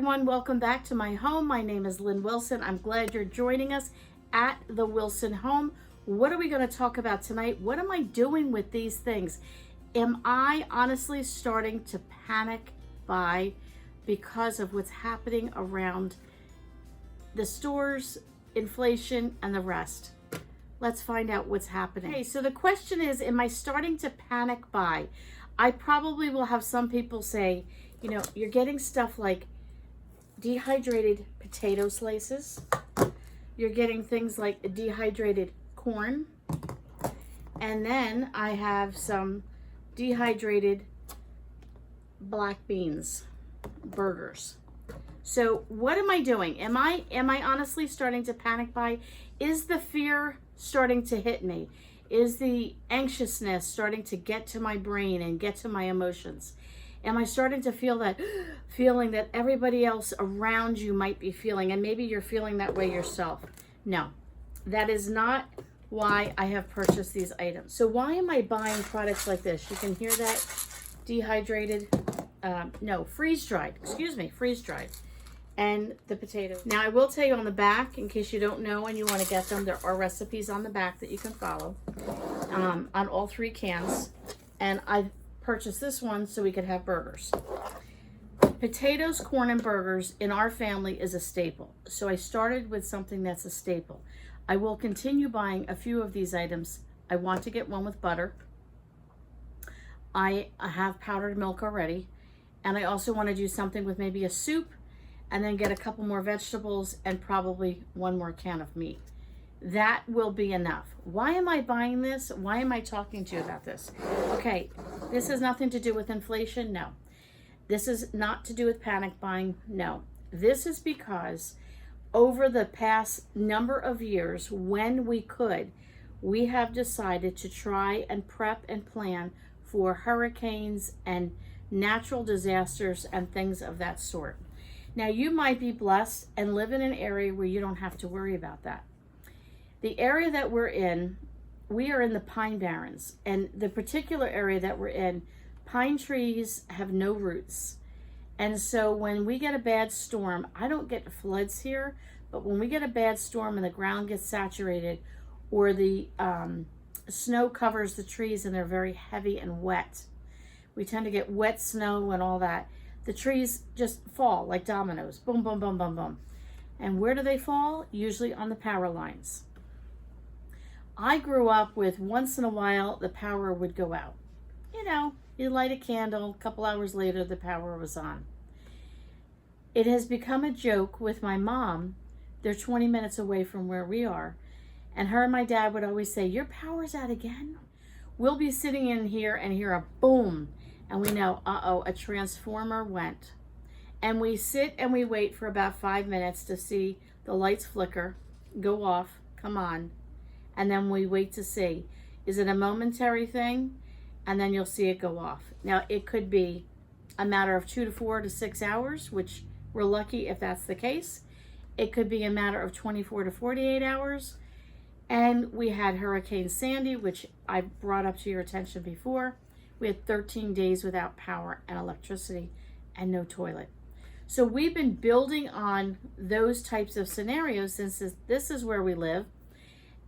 everyone, welcome back to my home. My name is Lynn Wilson. I'm glad you're joining us at the Wilson home. What are we going to talk about tonight? What am I doing with these things? Am I honestly starting to panic buy because of what's happening around the stores, inflation, and the rest? Let's find out what's happening. Okay, so the question is, am I starting to panic buy? I probably will have some people say, you know, you're getting stuff like dehydrated potato slices. You're getting things like dehydrated corn. And then I have some dehydrated black beans burgers. So what am I doing? Am I honestly starting to panic buy? Is the fear starting to hit me? Is the anxiousness starting to get to my brain and get to my emotions? Am I starting to feel that feeling that everybody else around you might be feeling, and maybe you're feeling that way yourself? No, that is not why I have purchased these items. So why am I buying products like this? You can hear that dehydrated, freeze-dried, freeze-dried, and the potatoes. Now I will tell you on the back, in case you don't know and you want to get them, there are recipes on the back that you can follow on all three cans. And I've purchased this one so we could have burgers. Potatoes, corn, and burgers in our family is a staple. So I started with something that's a staple. I will continue buying a few of these items. I want to get one with butter. I have powdered milk already. And I also want to do something with maybe a soup, and then get a couple more vegetables and probably one more can of meat. That will be enough. Why am I buying this? Why am I talking to you about this? Okay, this has nothing to do with inflation. No. This is not to do with panic buying. No. This is because over the past number of years, when we could, we have decided to try and prep and plan for hurricanes and natural disasters and things of that sort. Now, you might be blessed and live in an area where you don't have to worry about that. The area that we're in, we are in the Pine Barrens, and the particular area that we're in, pine trees have no roots. And so when we get a bad storm, I don't get floods here, but when we get a bad storm and the ground gets saturated, or the snow covers the trees and they're very heavy and wet, we tend to get wet snow and all that. The trees just fall like dominoes. Boom, boom, boom, boom, boom. And where do they fall? Usually on the power lines. I grew up with, once in a while, the power would go out. You know, you light a candle, a couple hours later, the power was on. It has become a joke with my mom. They're 20 minutes away from where we are. And her and my dad would always say, "Your power's out again?" We'll be sitting in here and hear a boom. And we know, uh-oh, a transformer went. And we sit and we wait for about 5 minutes to see the lights flicker, go off, come on. And then we wait to see, is it a momentary thing? And then you'll see it go off. Now, it could be a matter of 2 to 4 to 6 hours, which we're lucky if that's the case. It could be a matter of 24 to 48 hours. And we had Hurricane Sandy, which I brought up to your attention before. We had 13 days without power and electricity and no toilet. So we've been building on those types of scenarios since this is where we live.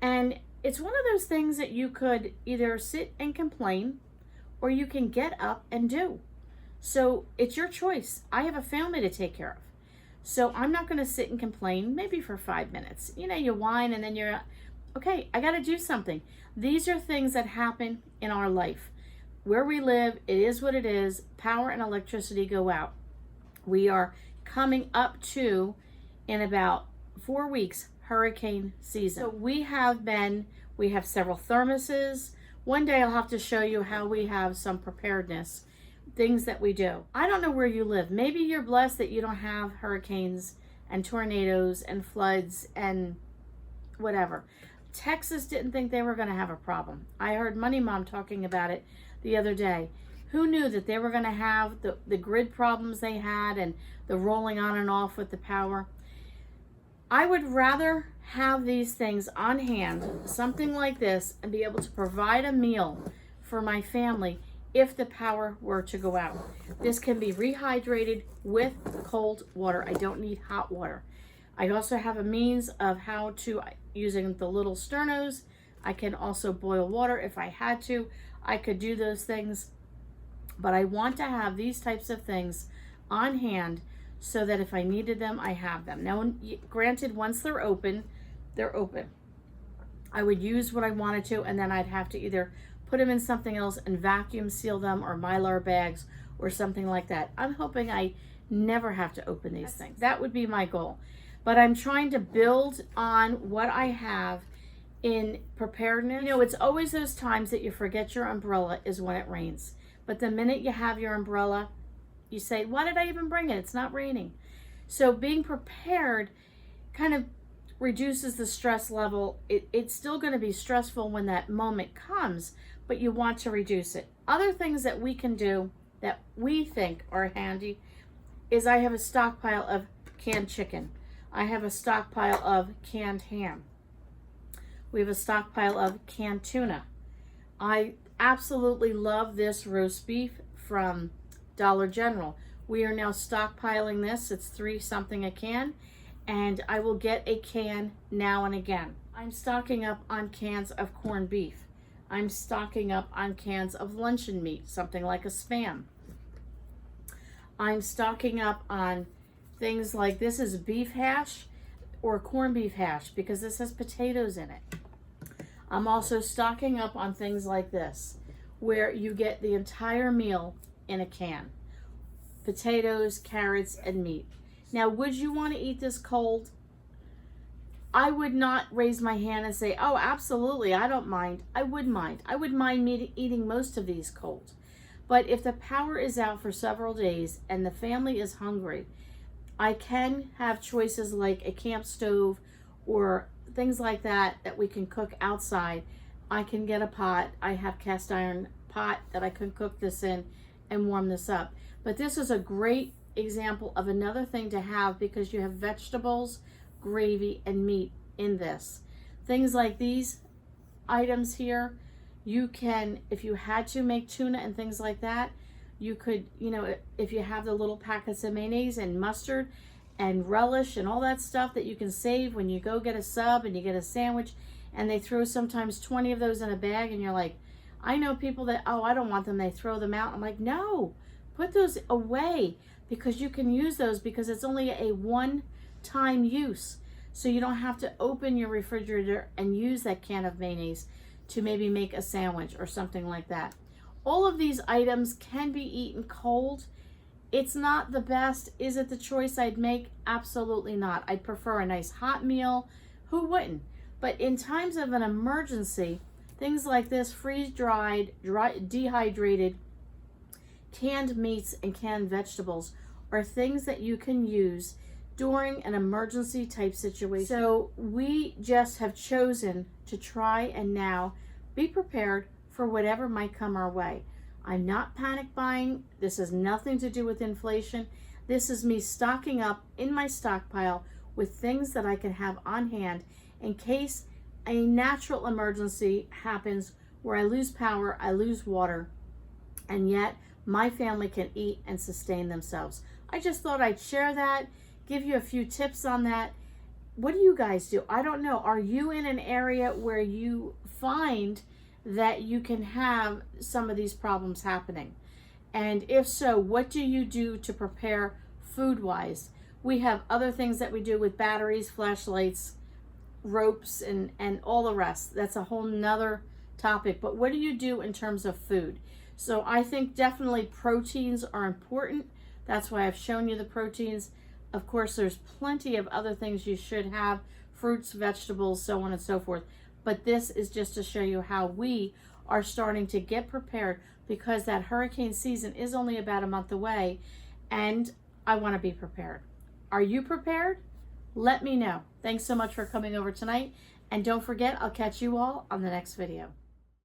And it's one of those things that you could either sit and complain or you can get up and do. So it's your choice. I have a family to take care of. So I'm not going to sit and complain maybe for 5 minutes. You know, you whine and then you're, okay, I got to do something. These are things that happen in our life. Where we live, it is what it is. Power and electricity go out. We are coming up to, in about 4 weeks, hurricane season. So we have several thermoses. One day I'll have to show you how we have some preparedness, things that we do. I don't know where you live. Maybe you're blessed that you don't have hurricanes and tornadoes and floods and whatever. Texas didn't think they were going to have a problem. I heard Money Mom talking about it the other day. Who knew that they were going to have the grid problems they had and the rolling on and off with the power? I would rather have these things on hand, something like this, and be able to provide a meal for my family if the power were to go out. This can be rehydrated with cold water. I don't need hot water. I also have a means of how to, using the little sternos, I can also boil water if I had to. I could do those things, but I want to have these types of things on hand so that if I needed them, I have them. Now, granted, once they're open, they're open. I would use what I wanted to, and then I'd have to either put them in something else and vacuum seal them, or Mylar bags or something like that. I'm hoping I never have to open these things. That would be my goal. But I'm trying to build on what I have in preparedness. You know, it's always those times that you forget your umbrella is when it rains. But the minute you have your umbrella, you say, why did I even bring it? It's not raining. So being prepared kind of reduces the stress level. It's still going to be stressful when that moment comes, but you want to reduce it. Other things that we can do that we think are handy is I have a stockpile of canned chicken. I have a stockpile of canned ham. We have a stockpile of canned tuna. I absolutely love this roast beef from Dollar General. We are now stockpiling this. It's $3 something a can, and I will get a can now and again. I'm stocking up on cans of corned beef. I'm stocking up on cans of luncheon meat, something like a Spam. I'm stocking up on things like, this is beef hash or corned beef hash because this has potatoes in it. I'm also stocking up on things like this, where you get the entire meal in a can. Potatoes, carrots, and meat. Now, would you want to eat this cold? I would not raise my hand and say, oh, absolutely, I don't mind. I would mind. I would mind eating most of these cold. But if the power is out for several days and the family is hungry, I can have choices like a camp stove or things like that we can cook outside. I can get a pot. I have cast iron pot that I can cook this in and warm this up. But this is a great example of another thing to have because you have vegetables, gravy, and meat in this. Things like these items here, you can, if you had to make tuna and things like that, you could, you know, if you have the little packets of mayonnaise and mustard and relish and all that stuff that you can save when you go get a sub and you get a sandwich, and they throw sometimes 20 of those in a bag, and you're like, I know people that, oh, I don't want them, they throw them out. I'm like, no, put those away because you can use those because it's only a one-time use. So you don't have to open your refrigerator and use that can of mayonnaise to maybe make a sandwich or something like that. All of these items can be eaten cold. It's not the best. Is it the choice I'd make? Absolutely not. I'd prefer a nice hot meal. Who wouldn't? But in times of an emergency, things like this, freeze-dried, dehydrated, canned meats and canned vegetables are things that you can use during an emergency type situation. So we just have chosen to try and now be prepared for whatever might come our way. I'm not panic buying. This has nothing to do with inflation. This is me stocking up in my stockpile with things that I can have on hand in case a natural emergency happens where I lose power, I lose water, and yet my family can eat and sustain themselves. I just thought I'd share that, give you a few tips on that. What do you guys do? I don't know. Are you in an area where you find that you can have some of these problems happening? And if so, what do you do to prepare food-wise? We have other things that we do with batteries, flashlights, ropes, and all the rest. That's a whole nother topic. But what do you do in terms of food? So I think definitely proteins are important. That's why I've shown you the proteins. Of course, there's plenty of other things you should have, fruits, vegetables, so on and so forth. But this is just to show you how we are starting to get prepared because that hurricane season is only about a month away, and I want to be prepared. Are you prepared? Let me know. Thanks so much for coming over tonight, and don't forget, I'll catch you all on the next video.